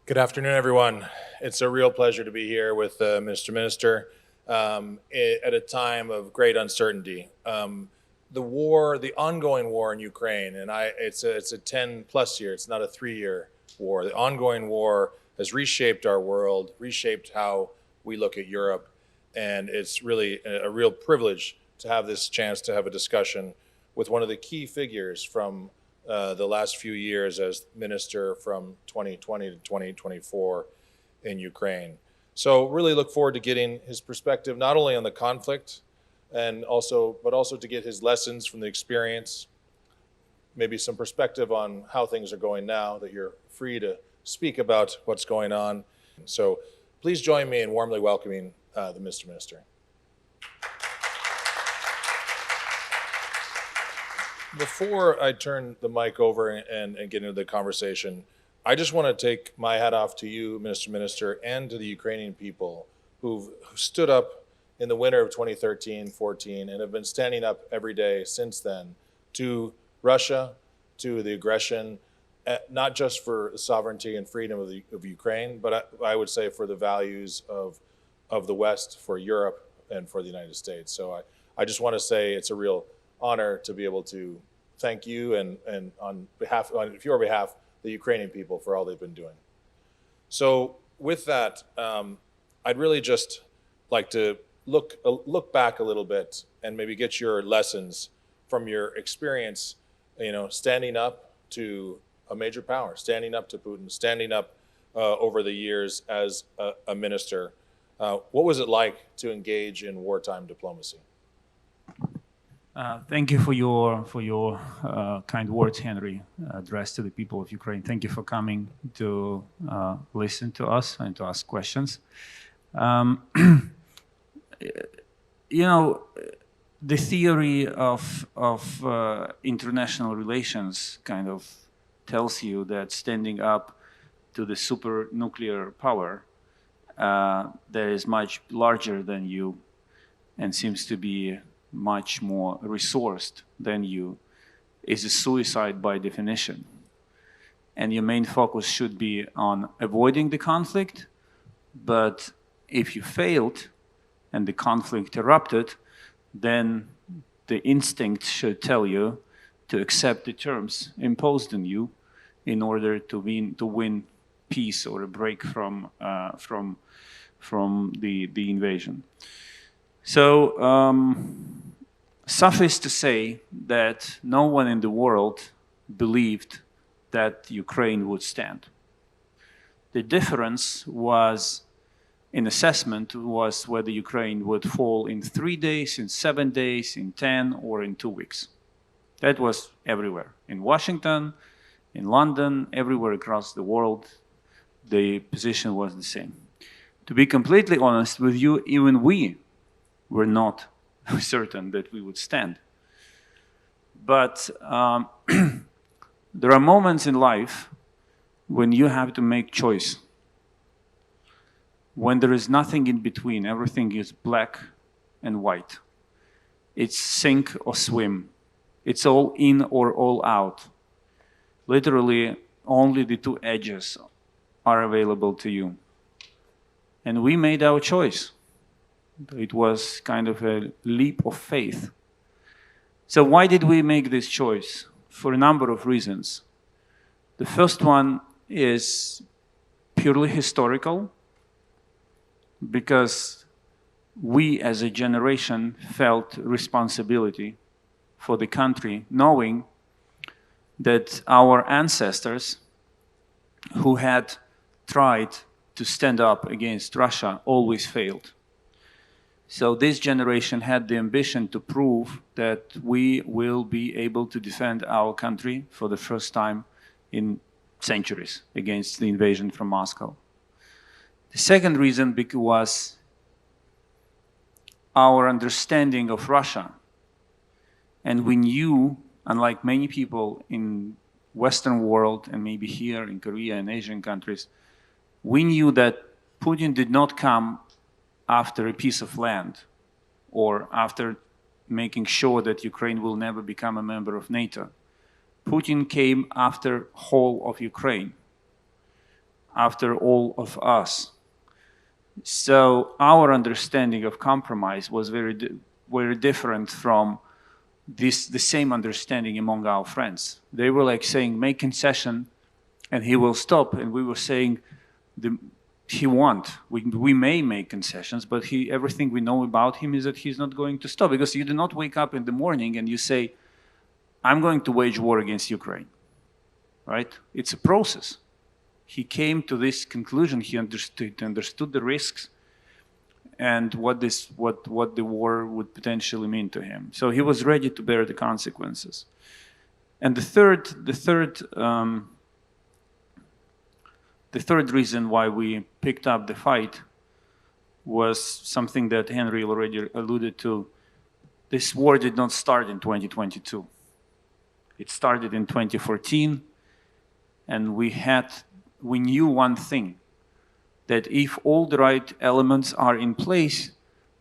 Good afternoon, everyone. It's a real pleasure to be here with Mr. Minister at a time of great uncertainty. The ongoing war in Ukraine, and it's a 10 plus year. It's not a 3 year war. The ongoing war has reshaped our world, reshaped how we look at Europe, and it's really a real privilege to have this chance to have a discussion with one of the key figures from the last few years as minister from 2020 to 2024 in Ukraine. So really look forward to getting his perspective not only on the conflict but also to get his lessons from the experience, maybe some perspective on how things are going now that you're free to speak about what's going on. So please join me in warmly welcoming the Mr. Minister. Before I turn the mic over and get into the conversation, I just want to take my hat off to you, Mr. Minister, and to the Ukrainian people who stood up in the winter of 2013-14 and have been standing up every day since then to Russia, to the aggression, not just for sovereignty and freedom of Ukraine, but I would say for the values of the West, for Europe, and for the United States. So I just want to say it's a real honor to be able to thank you and on your behalf, the Ukrainian people for all they've been doing. So with that, I'd really just like to look back a little bit and maybe get your lessons from your experience, standing up to a major power, standing up to Putin, standing up over the years as a minister. What was it like to engage in wartime diplomacy? Thank you for your kind words, Henry, addressed to the people of Ukraine. Thank you for coming to listen to us and to ask questions. The theory of international relations kind of tells you that standing up to the super nuclear power that is much larger than you and seems to be much more resourced than you is a suicide by definition. And your main focus should be on avoiding the conflict, but if you failed and the conflict erupted, then the instinct should tell you to accept the terms imposed on you in order to win peace or a break from the invasion. So suffice to say that no one in the world believed that Ukraine would stand. The difference was in assessment was whether Ukraine would fall in 3 days, in 7 days, in 10, or in 2 weeks. That was everywhere. In Washington, in London, everywhere across the world, the position was the same. To be completely honest with you, even we were not certain that we would stand. But there are moments in life when you have to make choice. When there is nothing in between, everything is black and white. It's sink or swim. It's all in or all out. Literally, only the two edges are available to you. And we made our choice. It was kind of a leap of faith. So why did we make this choice? For a number of reasons. The first one is purely historical, because we as a generation felt responsibility for the country, knowing that our ancestors who had tried to stand up against Russia always failed. So this generation had the ambition to prove that we will be able to defend our country for the first time in centuries against the invasion from Moscow. The second reason was our understanding of Russia. And we knew, unlike many people in Western world and maybe here in Korea and Asian countries, we knew that Putin did not come after a piece of land or after making sure that Ukraine will never become a member of NATO. Putin came after whole of Ukraine, after all of us. So our understanding of compromise was very different from the same understanding among our friends. They were like saying, make concession and he will stop. And we were saying, he won't. We may make concessions, but everything we know about him is that he's not going to stop. Because you do not wake up in the morning and you say, I'm going to wage war against Ukraine, right? It's a process. He came to this conclusion. He understood the risks and what the war would potentially mean to him. So he was ready to bear the consequences. And the third reason why we picked up the fight was something that Henry already alluded to. This war did not start in 2022. It started in 2014, and we knew one thing, that if all the right elements are in place,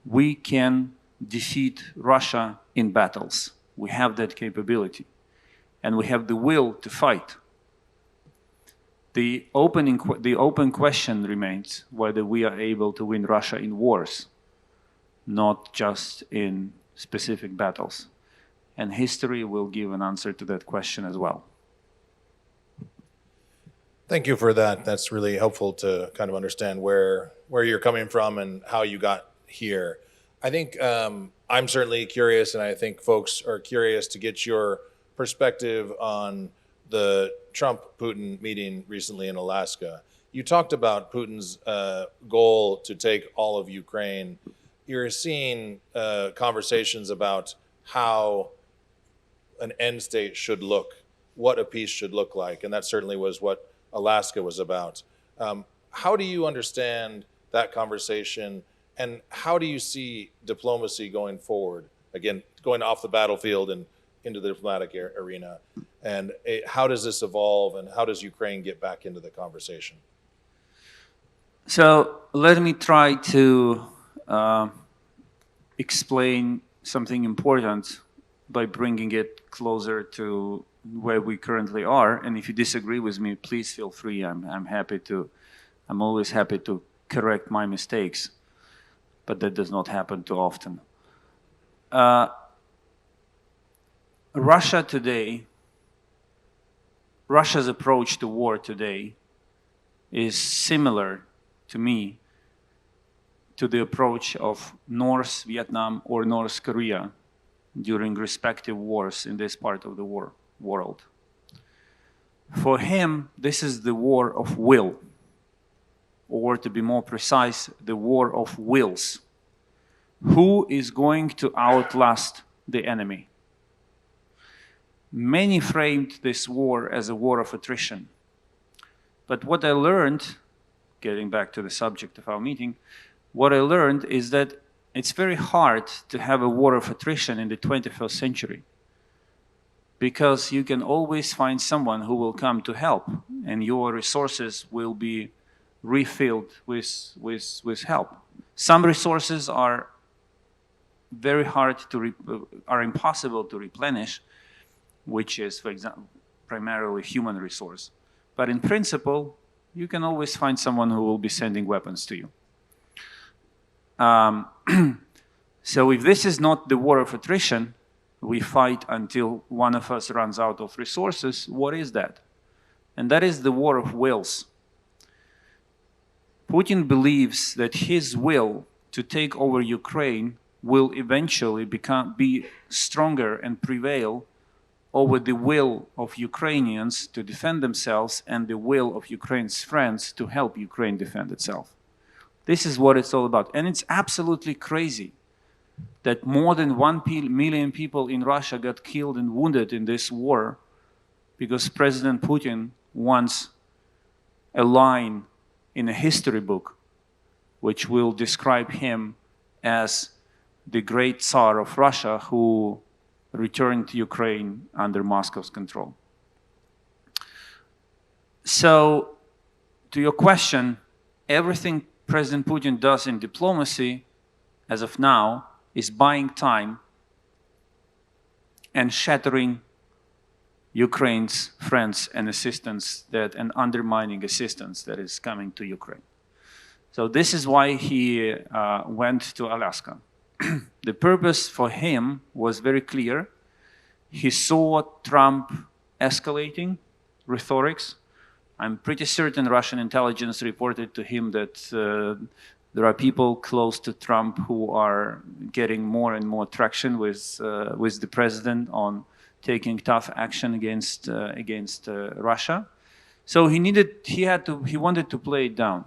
we can defeat Russia in battles. We have that capability, and we have the will to fight. The open question remains whether we are able to win Russia in wars, not just in specific battles. And history will give an answer to that question as well. Thank you for that. That's really helpful to kind of understand where you're coming from and how you got here. I think I'm certainly curious, and I think folks are curious to get your perspective on the Trump-Putin meeting recently in Alaska. You talked about Putin's goal to take all of Ukraine. You're seeing conversations about how an end state should look, what a peace should look like, and that certainly was what Alaska was about. How do you understand that conversation, and how do you see diplomacy going forward? Again, going off the battlefield and into the diplomatic arena, and how does this evolve, and how does Ukraine get back into the conversation? So let me try to explain something important by bringing it closer to where we currently are. And if you disagree with me, please feel free. I'm always happy to correct my mistakes, but that does not happen too often. Russia's approach to war today is similar, to me, to the approach of North Vietnam or North Korea during respective wars in this part of the world. For him, this is the war of will, or to be more precise, the war of wills. Who is going to outlast the enemy? Many framed this war as a war of attrition. But what I learned, getting back to the subject of our meeting, what I learned is that it's very hard to have a war of attrition in the 21st century, because you can always find someone who will come to help, and your resources will be refilled with help. Some resources are very hard are impossible to replenish, which is, for example, primarily human resource. But in principle, you can always find someone who will be sending weapons to you. So if this is not the war of attrition, we fight until one of us runs out of resources, what is that? And that is the war of wills. Putin believes that his will to take over Ukraine will eventually be stronger and prevail over the will of Ukrainians to defend themselves and the will of Ukraine's friends to help Ukraine defend itself. This is what it's all about. And it's absolutely crazy that more than 1 million people in Russia got killed and wounded in this war because President Putin wants a line in a history book which will describe him as the great Tsar of Russia who returned Ukraine under Moscow's control. So, to your question, everything President Putin does in diplomacy, as of now, is buying time and shattering Ukraine's friends and assistance and undermining assistance that is coming to Ukraine. So this is why he went to Alaska. The purpose for him was very clear. He saw Trump escalating rhetorics. I'm pretty certain Russian intelligence reported to him that there are people close to Trump who are getting more and more traction with the president on taking tough action against Russia. So he wanted to play it down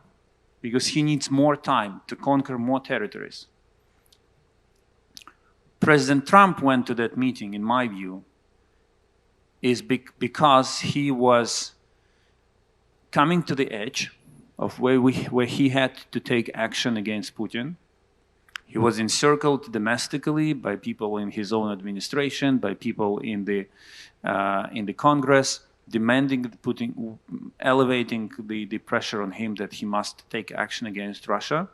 because he needs more time to conquer more territories. President Trump went to that meeting, in my view, because he was coming to the edge of where he had to take action against Putin. He was encircled domestically by people in his own administration, by people in the Congress, demanding Putin, elevating the pressure on him that he must take action against Russia.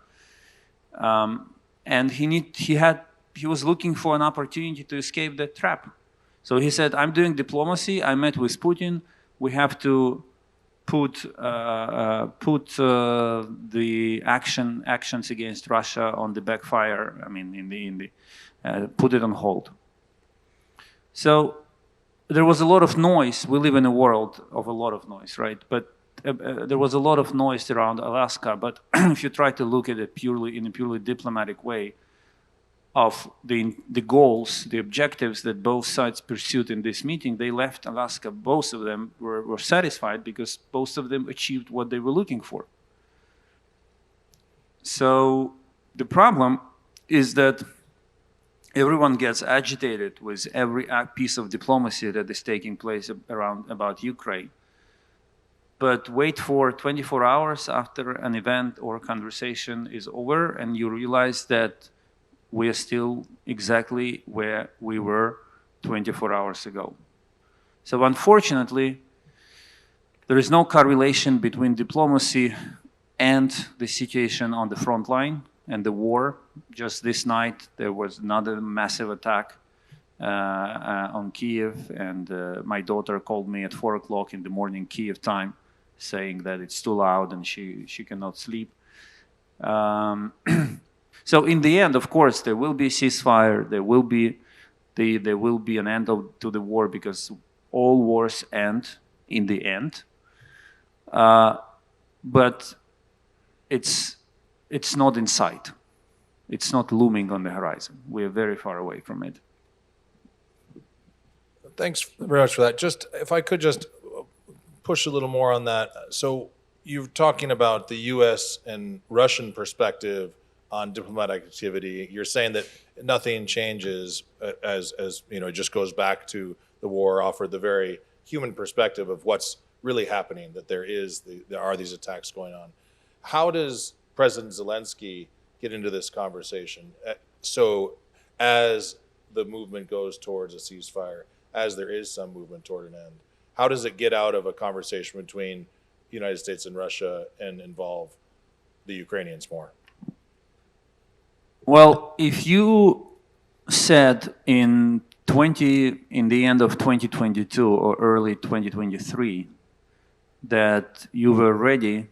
And he was looking for an opportunity to escape that trap. So he said, I'm doing diplomacy. I met with Putin. We have to put the actions against Russia on the backfire. I mean, put it on hold. So there was a lot of noise. We live in a world of a lot of noise, right? But there was a lot of noise around Alaska. But if you try to look at it in a purely diplomatic way, of the goals, the objectives that both sides pursued in this meeting, they left Alaska. Both of them were satisfied because both of them achieved what they were looking for. So the problem is that everyone gets agitated with every piece of diplomacy that is taking place about Ukraine. But wait for 24 hours after an event or conversation is over, and you realize that we are still exactly where we were 24 hours ago. So unfortunately, there is no correlation between diplomacy and the situation on the front line and the war. Just this night, there was another massive attack on Kiev, and my daughter called me at 4 o'clock in the morning Kiev time, saying that it's too loud and she cannot sleep. So in the end, of course, there will be a ceasefire. There will be an end to the war because all wars end in the end. But it's not in sight. It's not looming on the horizon. We are very far away from it. Thanks very much for that. Just if I could just push a little more on that. So you're talking about the U.S. and Russian perspective on diplomatic activity. You're saying that nothing changes as you know, it just goes back to the war, offered the very human perspective of what's really happening, that there are these attacks going on. How does President Zelensky get into this conversation? So as the movement goes towards a ceasefire, as there is some movement toward an end, how does it get out of a conversation between the United States and Russia and involve the Ukrainians more? Well, if you said in the end of 2022 or early 2023 that you were ready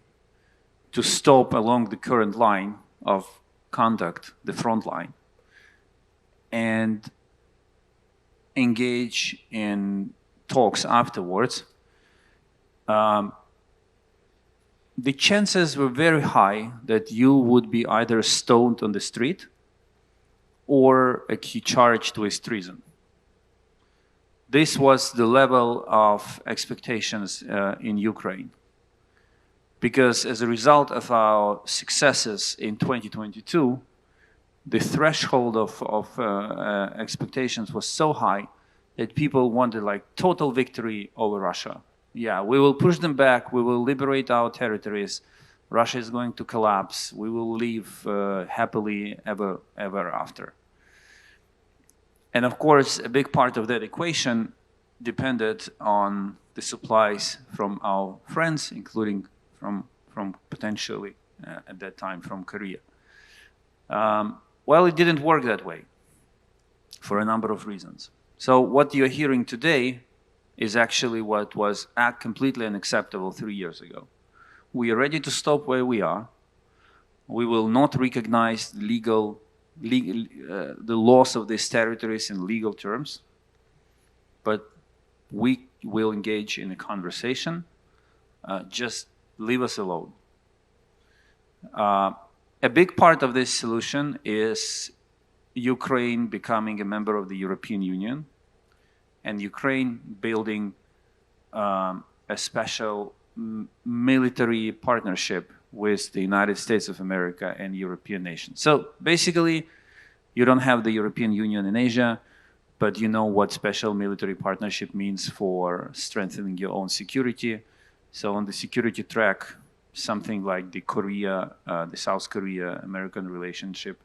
to stop along the current line of conduct, the front line, and engage in talks afterwards, the chances were very high that you would be either stoned on the street or charged with treason. This was the level of expectations in Ukraine. Because as a result of our successes in 2022, the threshold of expectations was so high that people wanted like total victory over Russia. Yeah, we will push them back. We will liberate our territories. Russia is going to collapse. We will live happily ever after. And of course, a big part of that equation depended on the supplies from our friends, including from potentially, at that time, from Korea. Well, it didn't work that way for a number of reasons. So what you're hearing today is actually what was completely unacceptable 3 years ago. We are ready to stop where we are. We will not recognize the loss of these territories in legal terms, but we will engage in a conversation. Just leave us alone. A big part of this solution is Ukraine becoming a member of the European Union and Ukraine building a special military partnership with the United States of America and European nations. So basically, you don't have the European Union in Asia, but you know what special military partnership means for strengthening your own security. So on the security track, something like the South Korea-American relationship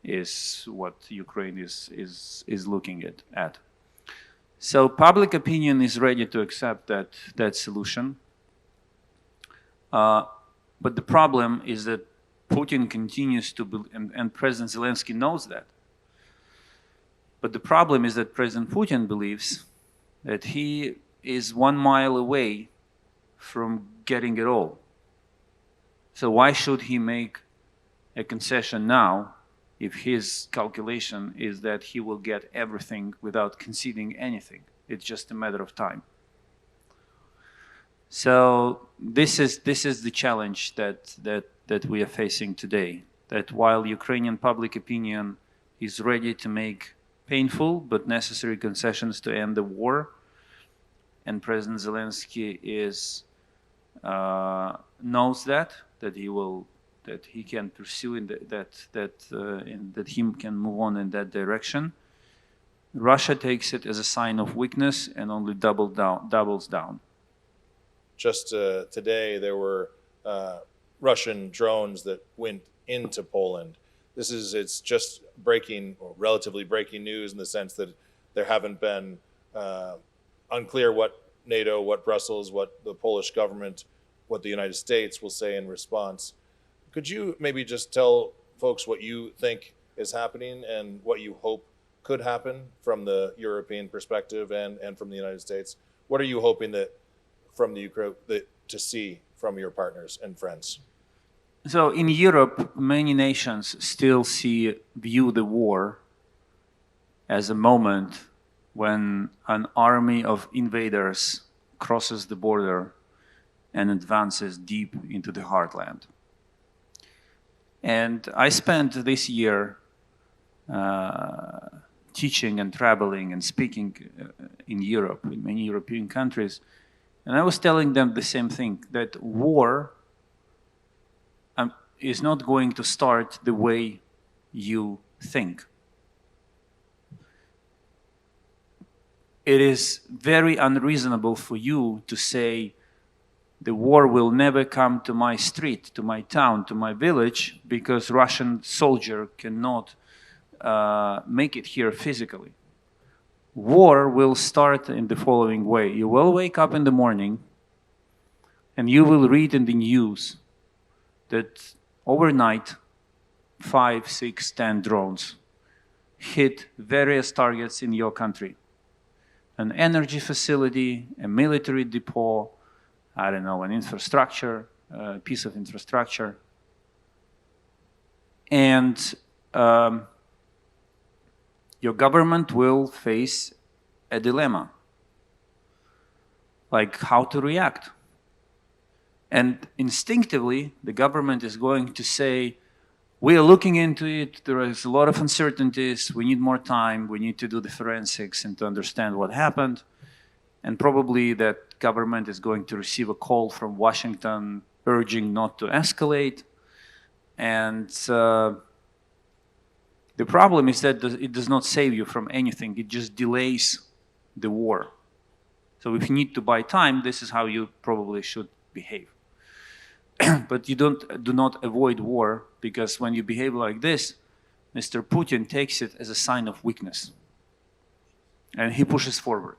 is what Ukraine is looking at. So public opinion is ready to accept that solution. But the problem is that Putin continues to believe, and President Zelensky knows that. But the problem is that President Putin believes that he is 1 mile away from getting it all. So why should he make a concession now if his calculation is that he will get everything without conceding anything? It's just a matter of time. So this is the challenge that we are facing today. That while Ukrainian public opinion is ready to make painful but necessary concessions to end the war, and President Zelensky knows that he can pursue that he can move on in that direction. Russia takes it as a sign of weakness and only doubles down. Just today, there were Russian drones that went into Poland. It's just breaking, or relatively breaking news in the sense that there haven't been unclear what NATO, what Brussels, what the Polish government, what the United States will say in response. Could you maybe just tell folks what you think is happening and what you hope could happen from the European perspective and from the United States? What are you hoping that from the Ukraine to see from your partners and friends? So in Europe, many nations still view the war as a moment when an army of invaders crosses the border and advances deep into the heartland. And I spent this year teaching and traveling and speaking in Europe, in many European countries, and I was telling them the same thing, that war is not going to start the way you think. It is very unreasonable for you to say the war will never come to my street, to my town, to my village, because Russian soldier cannot make it here physically. War will start in the following way. You will wake up in the morning and you will read in the news that overnight 5, 6, 10 drones hit various targets in your country. An energy facility, a military depot, I don't know, an infrastructure, a piece of infrastructure. And your government will face a dilemma, like how to react. And instinctively, the government is going to say, we are looking into it, there is a lot of uncertainties, we need more time, we need to do the forensics and to understand what happened. And probably that government is going to receive a call from Washington urging not to escalate. And the problem is that it does not save you from anything, it just delays the war. So if you need to buy time, this is how you probably should behave. But you do not avoid war, because when you behave like this, Mr. Putin takes it as a sign of weakness. And he pushes forward.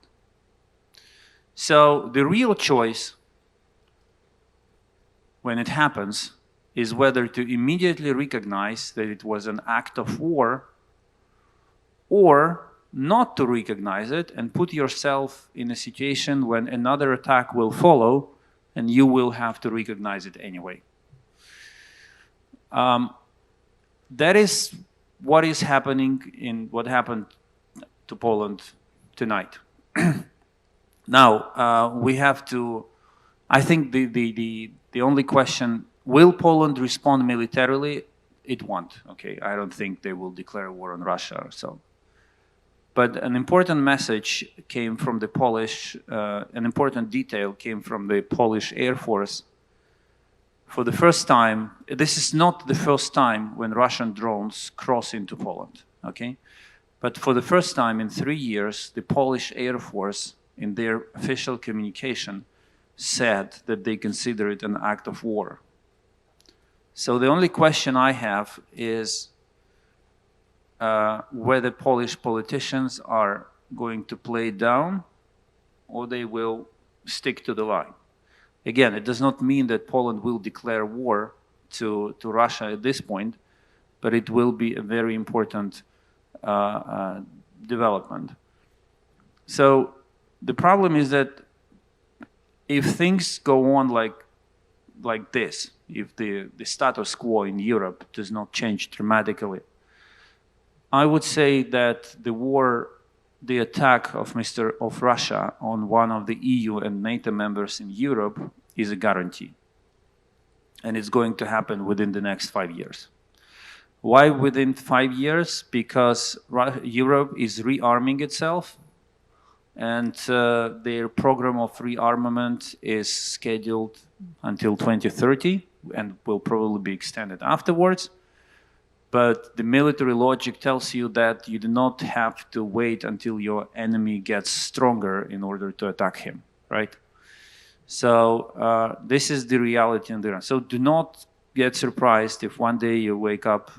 So the real choice when it happens is whether to immediately recognize that it was an act of war or not to recognize it and put yourself in a situation when another attack will follow and you will have to recognize it anyway. That is what is happening in what happened to Poland tonight. Now, we have to, I think the only question, will Poland respond militarily? It won't, okay? I don't think they will declare war on Russia or so. But an important message came from the Polish, an important detail came from the Polish Air Force. For the first time, this is not the first time when Russian drones cross into Poland, okay? But for the first time in 3 years, the Polish Air Force, in their official communication, said that they consider it an act of war. So the only question I have is whether Polish politicians are going to play down or they will stick to the line. Again, it does not mean that Poland will declare war to Russia at this point, but it will be a very important development. So the problem is that if things go on like this, if the status quo in Europe does not change dramatically, I would say that the attack of Russia on one of the EU and NATO members in Europe is a guarantee. And it's going to happen within the next 5 years. Why within 5 years? Because Europe is rearming itself, and their program of rearmament is scheduled until 2030 and will probably be extended afterwards. But the military logic tells you that you do not have to wait until your enemy gets stronger in order to attack him, right? So this is the reality in Iran. So do not get surprised if one day you wake up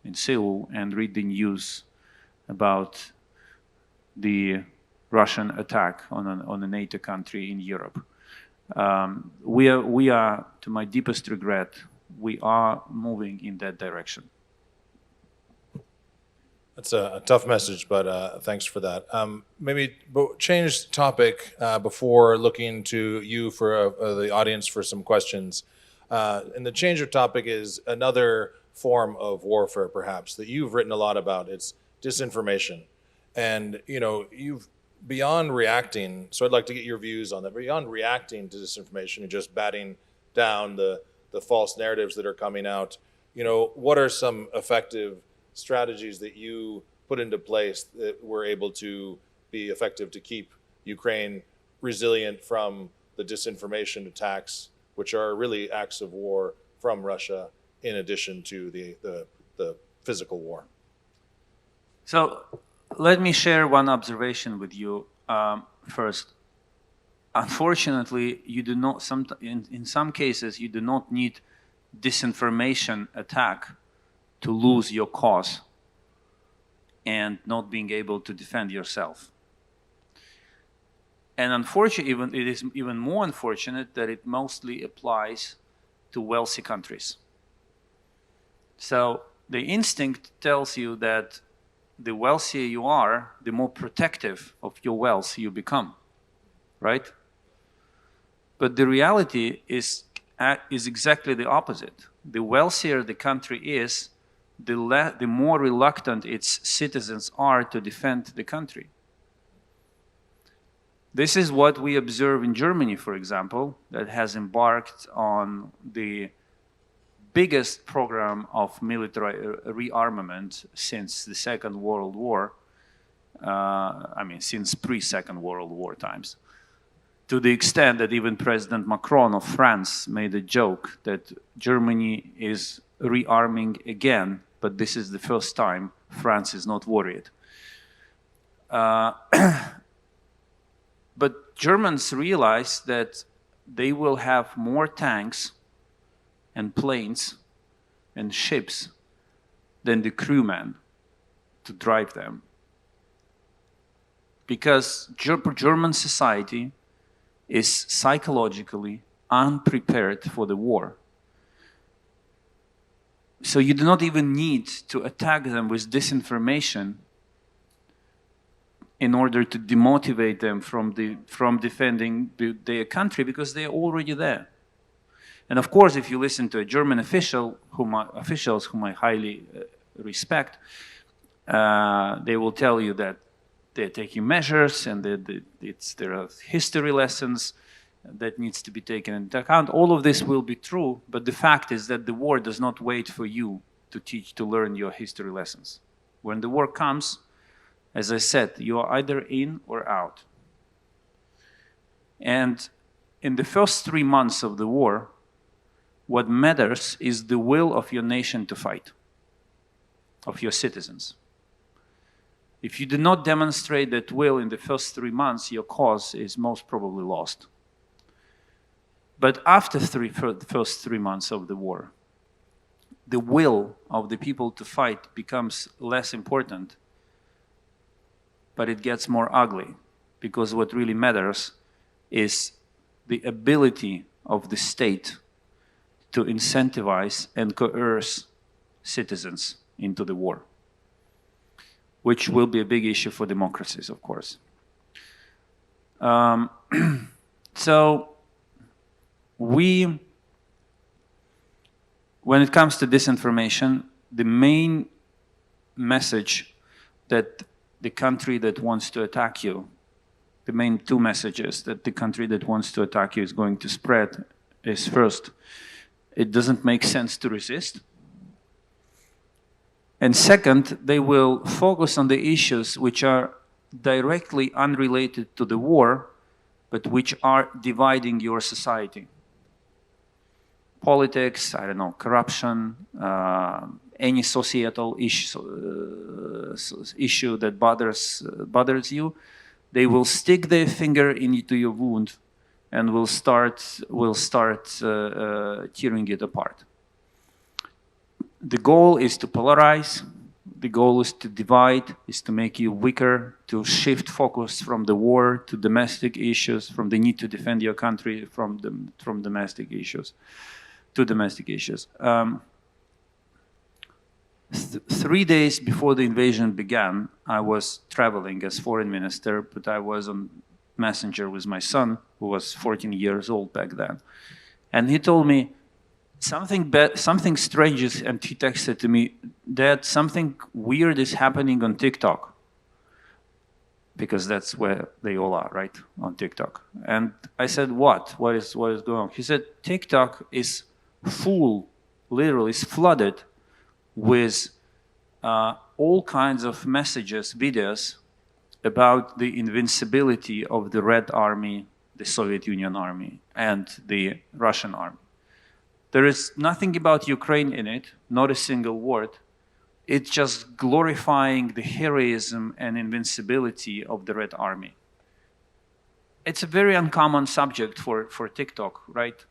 in Seoul and read the news about the Russian attack on a NATO country in Europe. We are, to my deepest regret, we are moving in that direction. That's a tough message, but thanks for that. Maybe change topic before looking to you for the audience for some questions. And the change of topic is another form of warfare, perhaps, that you've written a lot about. It's disinformation. And, you know, you've beyond reacting, so I'd like to get your views on that, beyond reacting to disinformation and just batting down the false narratives that are coming out, you know, what are some effective strategies that you put into place that were able to be effective to keep Ukraine resilient from the disinformation attacks, which are really acts of war from Russia, in addition to the physical war? So let me share one observation with you first. Unfortunately, you do not. In some cases, you do not need disinformation attack to lose your cause and not being able to defend yourself. And unfortunately, it is even more unfortunate that it mostly applies to wealthy countries. So the instinct tells you that the wealthier you are, the more protective of your wealth you become, right? But the reality is exactly the opposite. The wealthier the country is, the more reluctant its citizens are to defend the country. This is what we observe in Germany, for example, that has embarked on the biggest program of military rearmament since the Second World War, since pre-Second World War times, to the extent that even President Macron of France made a joke that Germany is rearming again, but this is the first time France is not worried. But Germans realize that they will have more tanks and planes and ships than the crewmen to drive them. Because German society is psychologically unprepared for the war. So you do not even need to attack them with disinformation in order to demotivate them from defending their country, because they're already there. And of course, if you listen to a German officials whom I highly respect, they will tell you that they're taking measures and that there are history lessons that needs to be taken into account. All of this will be true, but the fact is that the war does not wait for you to learn your history lessons. When the war comes, as I said, you are either in or out. And in the first 3 months of the war, what matters is the will of your nation to fight, of your citizens. If you do not demonstrate that will in the first 3 months, your cause is most probably lost. But after the first 3 months of the war, the will of the people to fight becomes less important, but it gets more ugly, because what really matters is the ability of the state to incentivize and coerce citizens into the war, which will be a big issue for democracies, of course. So when it comes to disinformation, the main message that the country that wants to attack you, the main two messages that the country that wants to attack you is going to spread is, first, it doesn't make sense to resist. And second, they will focus on the issues which are directly unrelated to the war, but which are dividing your society. Politics, I don't know, corruption, any societal issue that bothers you, they will stick their finger into your wound and will start tearing it apart. The goal is to polarize. The goal is to divide, is to make you weaker, to shift focus from the war to domestic issues, from the need to defend your country from domestic issues to domestic issues. 3 days before the invasion began, I was traveling as foreign minister, but I was on Messenger with my son, who was 14 years old back then. And he told me, something strange is, and he texted to me, Dad, something weird is happening on TikTok. Because that's where they all are, right? On TikTok. And I said, what? What is going on? He said, TikTok is full, literally, is flooded with all kinds of messages, videos about the invincibility of the Red Army, the Soviet Union Army, and the Russian Army. There is nothing about Ukraine in it, not a single word. It's just glorifying the heroism and invincibility of the Red Army. It's a very uncommon subject for TikTok, right?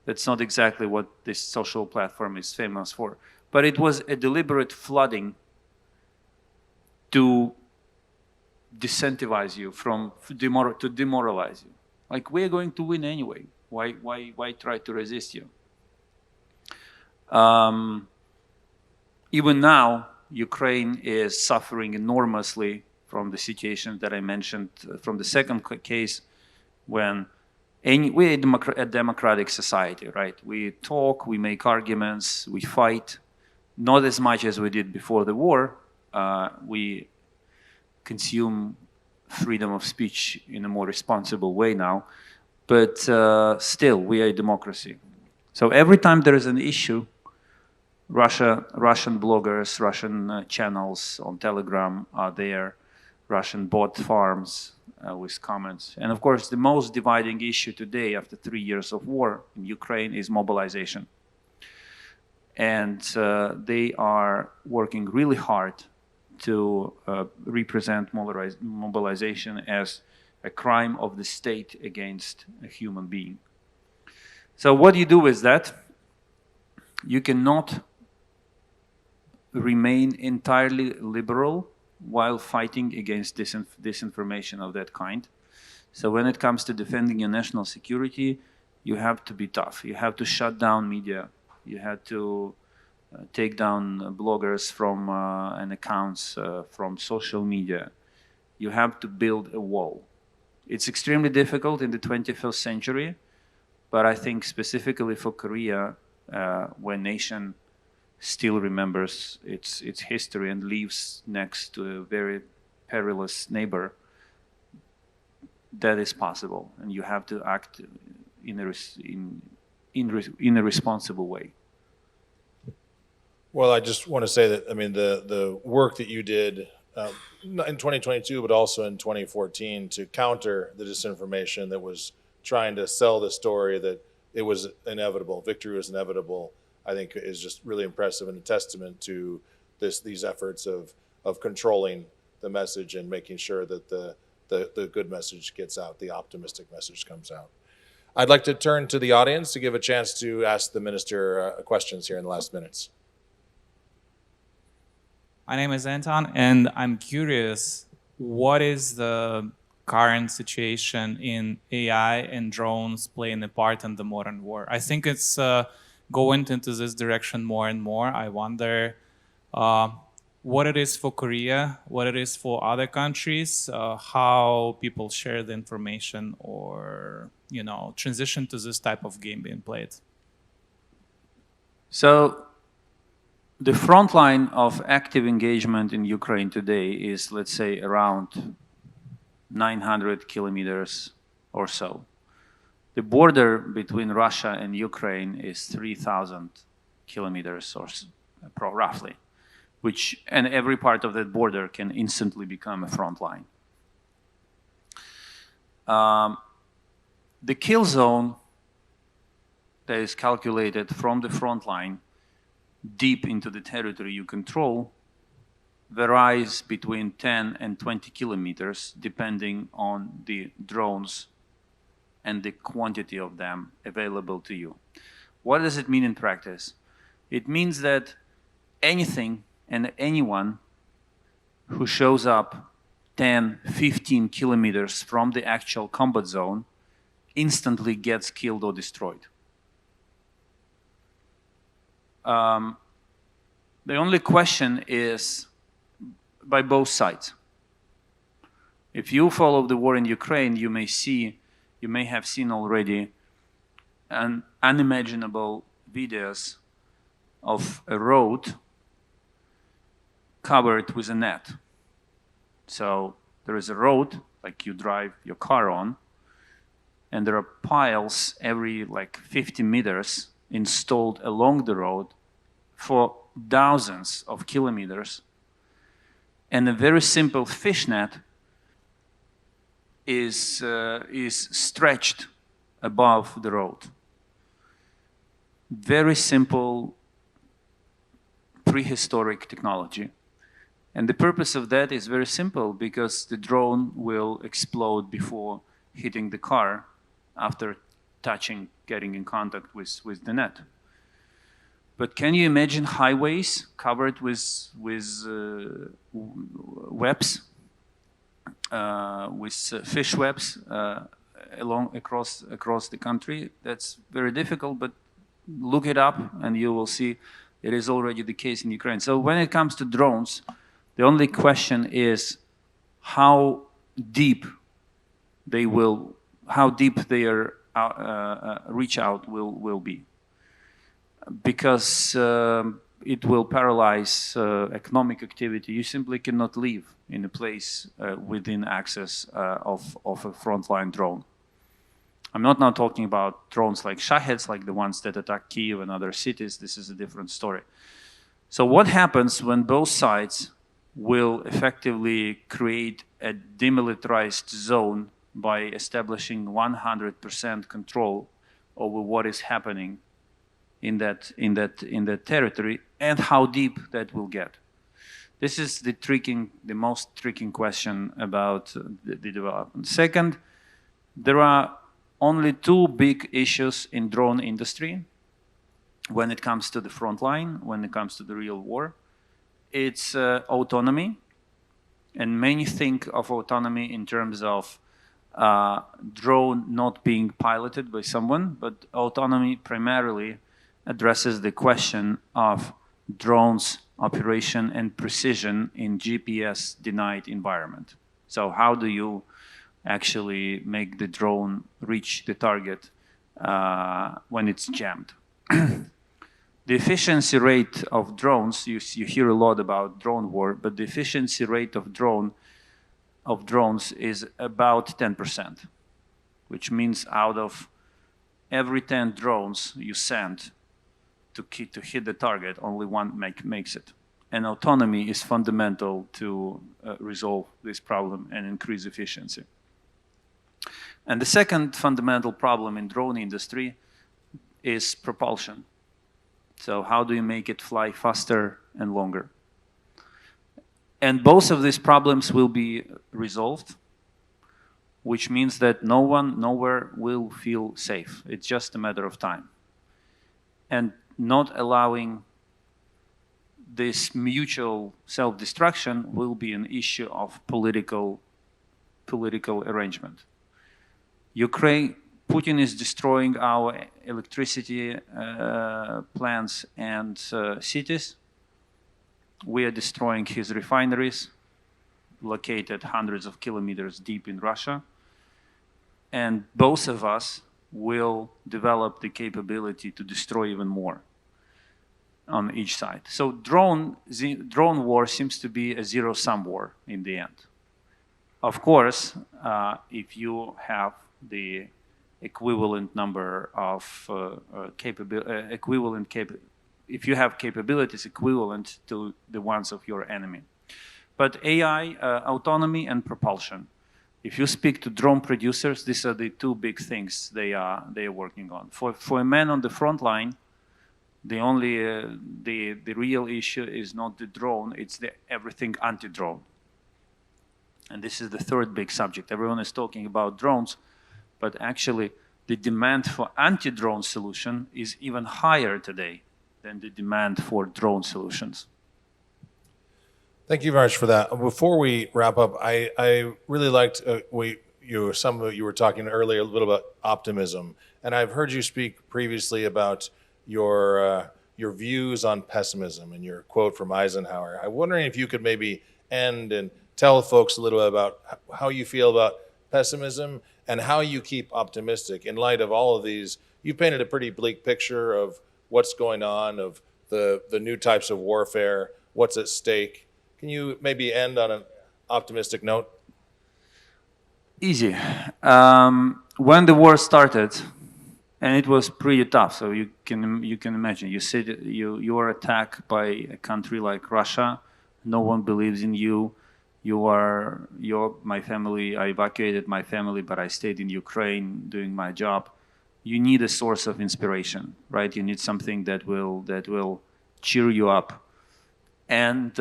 That's not exactly what this social platform is famous for. But it was a deliberate flooding to disincentivize you, to demoralize you. Like, we're going to win anyway. Why try to resist you? Even now, Ukraine is suffering enormously from the situation that I mentioned from the second case, when we're a democratic society, right? We talk, we make arguments, we fight, not as much as we did before the war. We consume freedom of speech in a more responsible way now, but still, we are a democracy. So every time there is an issue, Russian bloggers, Russian channels on Telegram are there, Russian bot farms with comments. And of course, the most dividing issue today, after 3 years of war in Ukraine, is mobilization. And they are working really hard to represent mobilization as a crime of the state against a human being. So what do you do with that? You cannot remain entirely liberal while fighting against disinformation of that kind. So when it comes to defending your national security, you have to be tough. You have to shut down media. You have to take down bloggers from and accounts from social media. you have to build a wall. It's extremely difficult in the 21st century, but I think specifically for Korea, when nation still remembers its history and lives next to a very perilous neighbor, that is possible, and you have to act in a responsible way. Well, I just want to say that, I mean, the work that you did in 2022, but also in 2014 to counter the disinformation that was trying to sell the story that it was inevitable, victory was inevitable, I think is just really impressive and a testament to these efforts of controlling the message and making sure that the good message gets out, the optimistic message comes out. I'd like to turn to the audience to give a chance to ask the minister questions here in the last minutes. My name is Anton, and I'm curious, what is the current situation in AI and drones playing a part in the modern war? I think it's going into this direction more and more. I wonder what it is for Korea, what it is for other countries, how people share the information or, transition to this type of game being played. So the front line of active engagement in Ukraine today is, let's say, around 900 kilometers or so. The border between Russia and Ukraine is 3,000 kilometers or so, roughly, and every part of that border can instantly become a front line. The kill zone that is calculated from the front line deep into the territory you control varies between 10 and 20 kilometers depending on the drones and the quantity of them available to you. What does it mean in practice? It means that anything and anyone who shows up 10, 15 kilometers from the actual combat zone instantly gets killed or destroyed. The only question is by both sides. If you follow the war in Ukraine, you may have seen already unimaginable videos of a road covered with a net. So there is a road like you drive your car on, and there are piles every 50 meters installed along the road for thousands of kilometers, and a very simple fish net is stretched above the road. Very simple prehistoric technology. And the purpose of that is very simple, because the drone will explode before hitting the car after getting in contact with the net. But can you imagine highways covered with webs, with fish webs across the country? That's very difficult, but look it up and you will see it is already the case in Ukraine. So when it comes to drones, the only question is how deep their reach out will be, because it will paralyze economic activity. You simply cannot live in a place within access of a frontline drone. I'm not now talking about drones like Shaheds, like the ones that attack Kyiv and other cities. This is a different story. So what happens when both sides will effectively create a demilitarized zone by establishing 100% control over what is happening in that territory, and how deep that will get? This is the most tricky question about the development. Second, there are only two big issues in drone industry when it comes to the front line, when it comes to the real war. It's autonomy, and many think of autonomy in terms of drone not being piloted by someone, but autonomy primarily addresses the question of drones operation and precision in GPS-denied environment. So how do you actually make the drone reach the target when it's jammed? The efficiency rate of drones, you hear a lot about drone war, but the efficiency rate of drones is about 10%, which means out of every 10 drones you send to hit the target, only one makes it. And autonomy is fundamental to resolve this problem and increase efficiency. And the second fundamental problem in drone industry is propulsion. So how do you make it fly faster and longer? And both of these problems will be resolved, which means that no one, nowhere will feel safe. It's just a matter of time. And not allowing this mutual self-destruction will be an issue of political arrangement. Putin is destroying our electricity plants and cities. We are destroying his refineries, located hundreds of kilometers deep in Russia. And both of us will develop the capability to destroy even more on each side. So drone war seems to be a zero-sum war in the end. Of course, if you have the equivalent number of if you have capabilities equivalent to the ones of your enemy. But AI, autonomy and propulsion. If you speak to drone producers, these are the two big things they are working on. For a man on the front line, the real issue is not the drone, it's the everything anti-drone. And this is the third big subject. Everyone is talking about drones, but actually the demand for anti-drone solution is even higher today than the demand for drone solutions. Thank you very much for that. Before we wrap up, I really liked you were talking earlier a little about optimism, and I've heard you speak previously about your views on pessimism and your quote from Eisenhower. I'm wondering if you could maybe end and tell folks a little bit about how you feel about pessimism and how you keep optimistic in light of all of these. You painted a pretty bleak picture of what's going on, of the new types of warfare, what's at stake. Can you maybe end on an optimistic note? Easy. When the war started, and it was pretty tough, so you can imagine. You are attacked by a country like Russia. No one believes in you. You're my family. I evacuated my family, but I stayed in Ukraine doing my job. You need a source of inspiration, right? You need something that will cheer you up. And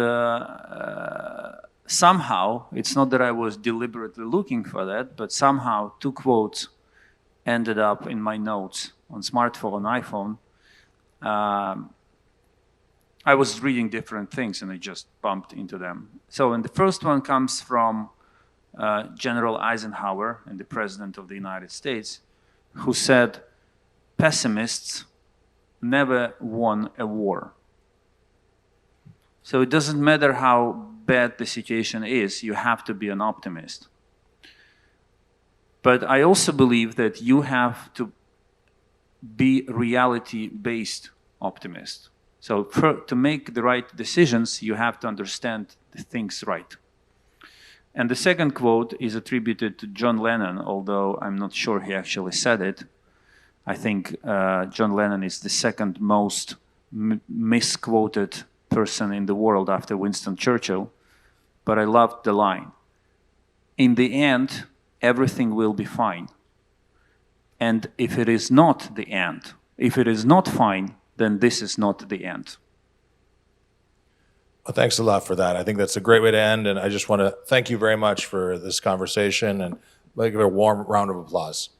somehow, it's not that I was deliberately looking for that, but somehow two quotes ended up in my notes on smartphone, iPhone. I was reading different things and I just bumped into them. So, and the first one comes from General Eisenhower, and the President of the United States, who said, "Pessimists never won a war." So it doesn't matter how bad the situation is, you have to be an optimist. But I also believe that you have to be reality-based optimist. So to make the right decisions, you have to understand the things right. And the second quote is attributed to John Lennon, although I'm not sure he actually said it. I think John Lennon is the second most misquoted person in the world after Winston Churchill. But I loved the line. In the end, everything will be fine. And if it is not the end, if it is not fine, then this is not the end. Well, thanks a lot for that. I think that's a great way to end, and I just want to thank you very much for this conversation, and give a warm round of applause.